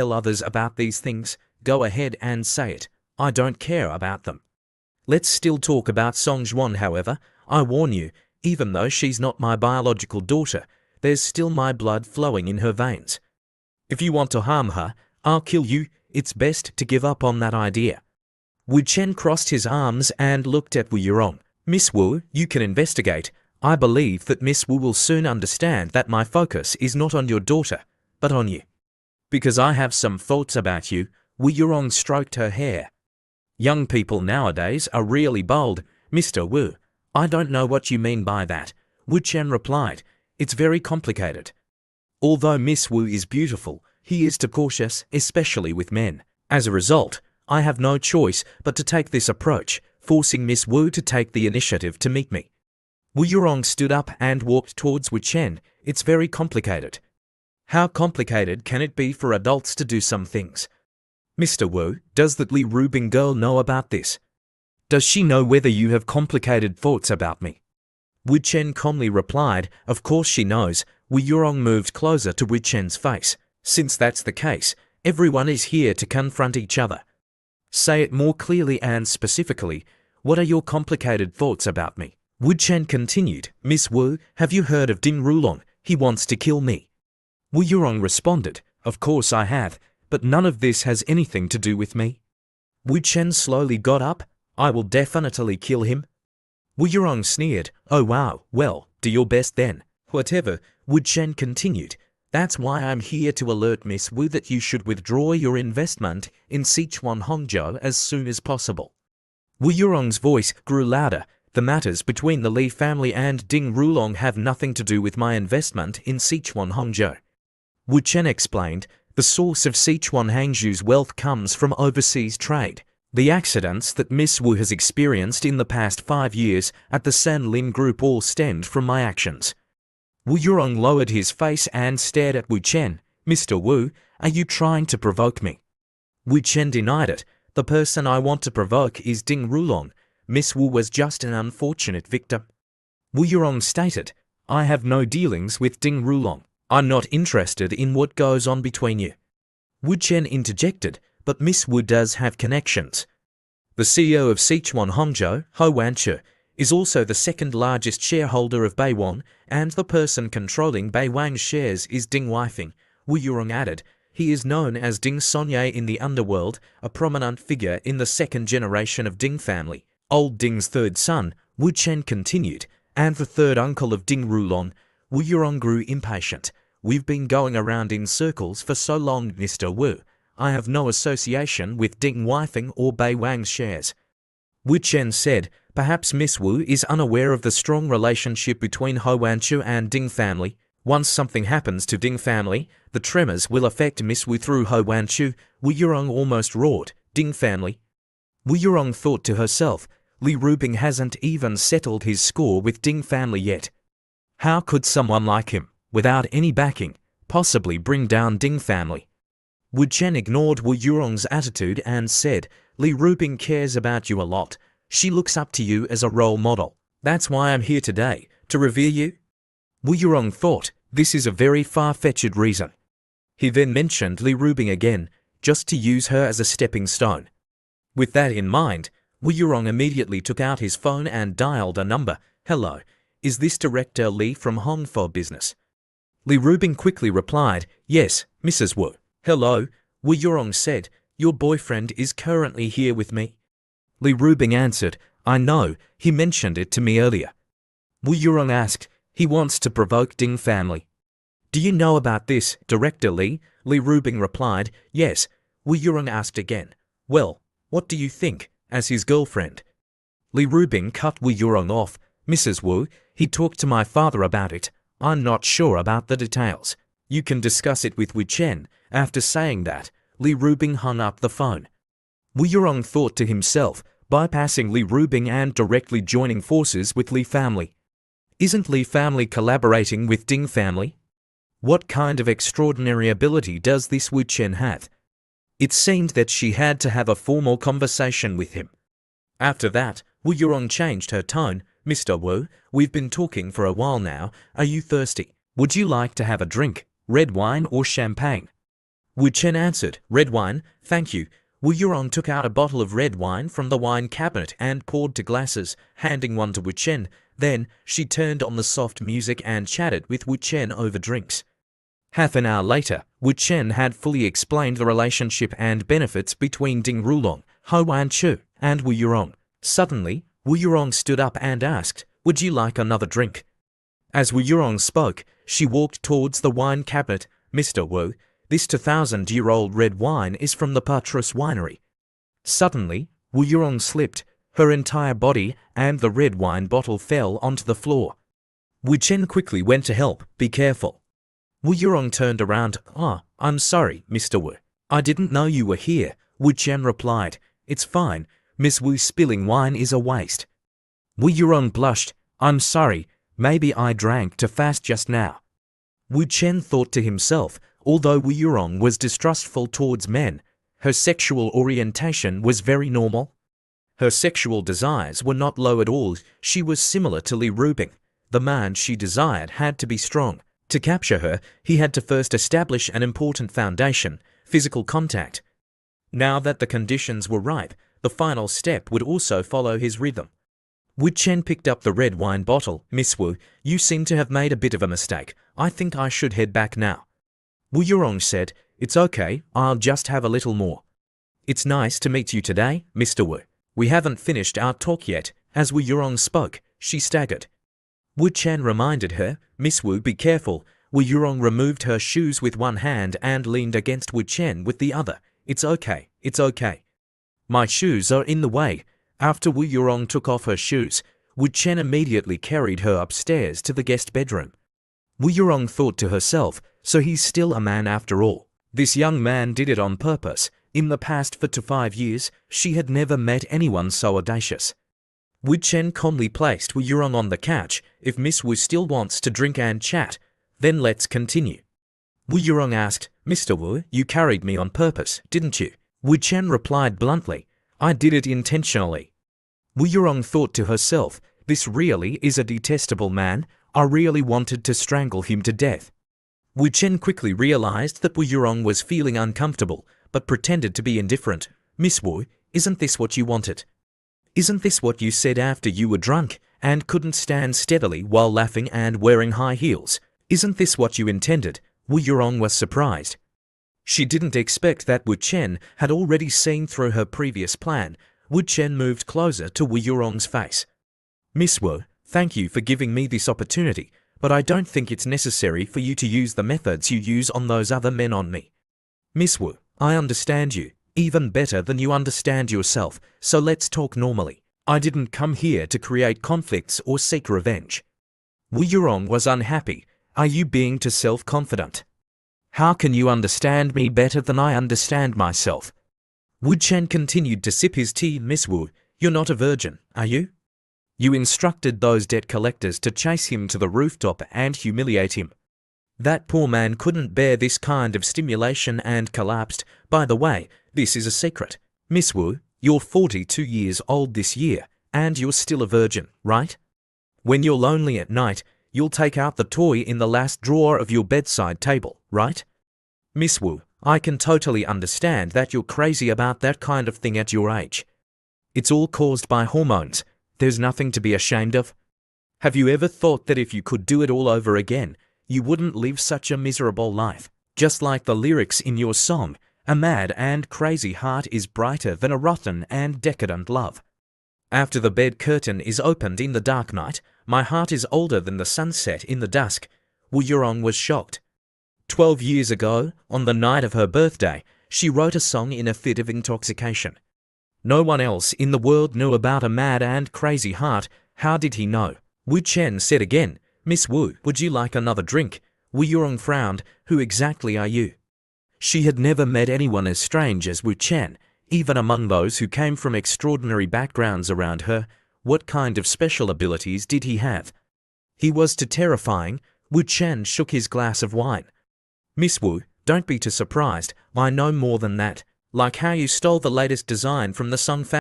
tell others about these things, go ahead and say it. I don't care about them. Let's still talk about Songjwon, however. I warn you, even though she's not my biological daughter, there's still my blood flowing in her veins. If you want to harm her, I'll kill you. It's best to give up on that idea. Wu Chen crossed his arms and looked at Wu Yurong. Miss Wu, you can investigate. I believe that Miss Wu will soon understand that my focus is not on your daughter, but on you. Because I have some thoughts about you. Wu Yurong stroked her hair. Young people nowadays are really bold, Mr. Wu. I don't know what you mean by that. Wu Chen replied. It's very complicated. Although Miss Wu is beautiful, he is too cautious, especially with men. As a result, I have no choice but to take this approach, forcing Miss Wu to take the initiative to meet me. Wu Yurong stood up and walked towards Wu Chen. It's very complicated. How complicated can it be for adults to do some things? Mr. Wu, does that Li Rubin girl know about this? Does she know whether you have complicated thoughts about me? Wu Chen calmly replied, of course she knows. Wu Yurong moved closer to Wu Chen's face. Since that's the case, everyone is here to confront each other. Say it more clearly and specifically. What are your complicated thoughts about me? Wu Chen continued, Miss Wu, have you heard of Ding Rulong? He wants to kill me. Wu Yurong responded, of course I have, but none of this has anything to do with me. Wu Chen slowly got up. I will definitely kill him. Wu Yurong sneered, oh wow, well, do your best then. Whatever, Wu Chen continued. That's why I'm here to alert Miss Wu that you should withdraw your investment in Sichuan Hongzhou as soon as possible. Wu Yurong's voice grew louder. The matters between the Li family and Ding Rulong have nothing to do with my investment in Sichuan Hongzhou. Wu Chen explained, the source of Sichuan Hangzhou's wealth comes from overseas trade. The accidents that Miss Wu has experienced in the past 5 years at the San Lin Group all stemmed from my actions. Wu Yurong lowered his face and stared at Wu Chen. Mr. Wu, are you trying to provoke me? Wu Chen denied it. The person I want to provoke is Ding Rulong. Miss Wu was just an unfortunate victim. Wu Yurong stated, I have no dealings with Ding Rulong. I'm not interested in what goes on between you. Wu Chen interjected, but Miss Wu does have connections. The CEO of Sichuan Hongzhou, Ho Wanchu, is also the second largest shareholder of Beiwang, and the person controlling Beiwang's shares is Ding Weifeng. Wu Yurong added, he is known as Ding Sonye in the underworld, a prominent figure in the second generation of Ding family. Old Ding's third son, Wu Chen continued, and the third uncle of Ding Rulong. Wu Yurong grew impatient. We've been going around in circles for so long, Mr. Wu. I have no association with Ding Weifeng or Beiwang's shares. Wu Chen said, perhaps Miss Wu is unaware of the strong relationship between Ho Wanchu and Ding family. Once something happens to Ding family, the tremors will affect Miss Wu through Ho Wanchu. Wu Yurong almost roared, Ding family. Wu Yurong thought to herself, Li Rubin hasn't even settled his score with Ding family yet. How could someone like him, without any backing, possibly bring down Ding family? Wu Chen ignored Wu Yurong's attitude and said, Li Rubin cares about you a lot. She looks up to you as a role model. That's why I'm here today, to revere you. Wu Yurong thought, this is a very far-fetched reason. He then mentioned Li Rubin again, just to use her as a stepping stone. With that in mind, Wu Yurong immediately took out his phone and dialed a number. Hello, is this Director Li from Hongfo Business? Li Rubin quickly replied, yes, Mrs. Wu. Hello, Wu Yurong said, your boyfriend is currently here with me. Li Rubin answered, I know, he mentioned it to me earlier. Wu Yurong asked, he wants to provoke Ding family. Do you know about this, Director Li? Li Rubin replied, yes. Wu Yurong asked again, well, what do you think, as his girlfriend? Li Rubin cut Wu Yurong off. Mrs. Wu, he talked to my father about it. I'm not sure about the details. You can discuss it with Wu Chen. After saying that, Li Rubin hung up the phone. Wu Yurong thought to himself, bypassing Li Rubin and directly joining forces with Li family. Isn't Li family collaborating with Ding family? What kind of extraordinary ability does this Wu Chen have? It seemed that she had to have a formal conversation with him. After that, Wu Yurong changed her tone. Mr. Wu, we've been talking for a while now. Are you thirsty? Would you like to have a drink, red wine or champagne? Wu Chen answered, red wine, thank you. Wu Yurong took out a bottle of red wine from the wine cabinet and poured two glasses, handing one to Wu Chen. Then, she turned on the soft music and chatted with Wu Chen over drinks. Half an hour later, Wu Chen had fully explained the relationship and benefits between Ding Rulong, Ho Wan Chu, and Wu Yurong. Suddenly, Wu Yurong stood up and asked, would you like another drink? As Wu Yurong spoke, she walked towards the wine cabinet. Mr. Wu, this 2,000-year-old red wine is from the Patras winery. Suddenly, Wu Yurong slipped. Her entire body and the red wine bottle fell onto the floor. Wu Chen quickly went to help. Be careful. Wu Yurong turned around. I'm sorry, Mr. Wu. I didn't know you were here. Wu Chen replied. It's fine. Miss Wu spilling wine is a waste. Wu Yurong blushed. I'm sorry. Maybe I drank too fast just now. Wu Chen thought to himself, although Wu Yurong was distrustful towards men, her sexual orientation was very normal. Her sexual desires were not low at all. She was similar to Li Rubing. The man she desired had to be strong. To capture her, he had to first establish an important foundation, physical contact. Now that the conditions were ripe, the final step would also follow his rhythm. Wu Chen picked up the red wine bottle. Miss Wu, you seem to have made a bit of a mistake. I think I should head back now. Wu Yurong said, it's okay, I'll just have a little more. It's nice to meet you today, Mr. Wu. We haven't finished our talk yet. As Wu Yurong spoke, she staggered. Wu Chen reminded her, Miss Wu, be careful. Wu Yurong removed her shoes with one hand and leaned against Wu Chen with the other. It's okay, it's okay. My shoes are in the way. After Wu Yurong took off her shoes, Wu Chen immediately carried her upstairs to the guest bedroom. Wu Yurong thought to herself, so he's still a man after all. This young man did it on purpose. In the past 4 to 5 years, she had never met anyone so audacious. Wu Chen calmly placed Wu Yurong on the couch. If Miss Wu still wants to drink and chat, then let's continue. Wu Yurong asked, Mr. Wu, you carried me on purpose, didn't you? Wu Chen replied bluntly, I did it intentionally. Wu Yurong thought to herself, this really is a detestable man. I really wanted to strangle him to death. Wu Chen quickly realized that Wu Yurong was feeling uncomfortable, but pretended to be indifferent. Miss Wu, isn't this what you wanted? Isn't this what you said after you were drunk and couldn't stand steadily while laughing and wearing high heels? Isn't this what you intended? Wu Yurong was surprised. She didn't expect that Wu Chen had already seen through her previous plan. Wu Chen moved closer to Wu Yurong's face. Miss Wu, thank you for giving me this opportunity, but I don't think it's necessary for you to use the methods you use on those other men on me. Miss Wu, I understand you, even better than you understand yourself, so let's talk normally. I didn't come here to create conflicts or seek revenge. Wu Yurong was unhappy. Are you being too self-confident? How can you understand me better than I understand myself? Wu Chen continued to sip his tea. Miss Wu, you're not a virgin, are you? You instructed those debt collectors to chase him to the rooftop and humiliate him. That poor man couldn't bear this kind of stimulation and collapsed. By the way, this is a secret. Miss Wu, you're 42 years old this year, and you're still a virgin, right? When you're lonely at night, you'll take out the toy in the last drawer of your bedside table, right? Miss Wu, I can totally understand that you're crazy about that kind of thing at your age. It's all caused by hormones. There's nothing to be ashamed of. Have you ever thought that if you could do it all over again, you wouldn't live such a miserable life? Just like the lyrics in your song, a mad and crazy heart is brighter than a rotten and decadent love. After the bed curtain is opened in the dark night, my heart is older than the sunset in the dusk. Wu Yurong was shocked. 12 years ago, on the night of her birthday, she wrote a song in a fit of intoxication. No one else in the world knew about a mad and crazy heart. How did he know? Wu Chen said again, Miss Wu, would you like another drink? Wu Yurong frowned. Who exactly are you? She had never met anyone as strange as Wu Chen, even among those who came from extraordinary backgrounds around her. What kind of special abilities did he have? He was too terrifying. Wu Chen shook his glass of wine. Miss Wu, don't be too surprised. I know more than that. Like how you stole the latest design from the Song family.